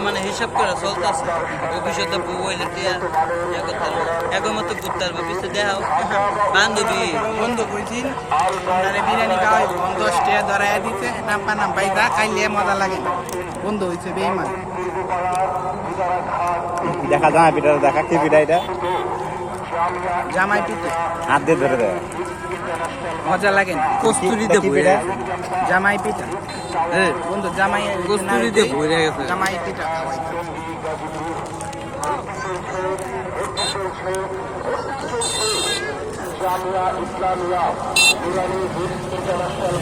মানে হিসাব করে চলতেছে ভবিষ্যতে বইলে একমাত্র ঘুরতে পারবো পিছনে দেখাও বান্ধবী বন্ধু কইছিল বিরিয়ানি খাওয়াই 10 টাকা ধরাইয়া দিতে নাম পাইতা খাইলে মজা লাগে বন্ধু হয়েছে বেইমান দেখা জামাই পিঠা দেখা কি পিঠা এটা জামাই পিঠা হাত দিয়ে ধরে দেয় মজা লাগে না কস্তুরিতে বইরা জামাই পিঠা বন্ধু জামাই কস্তুরিতে বইরা গেছে জামাই পিঠা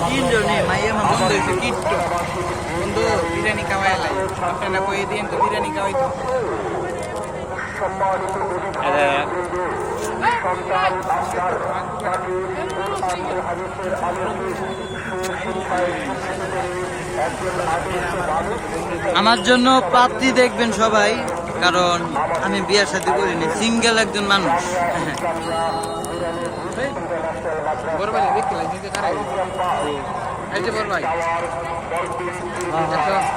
তিনজনে মাইয়া মা বন্ধ হয়েছে কিট্টো বন্ধু বিরিয়ানি খাওয়াই লাগে আপনারা কই দিন তো বিরিয়ানি খাওয়াই তো আমার জন্য পাত্রী দেখবেন সবাই, কারণ আমি বিয়ের সাথে করিনি, সিঙ্গেল একজন মানুষ। বড় ভাই দেখতে লাগে নিজে খারাপ এই যে বড় ভাই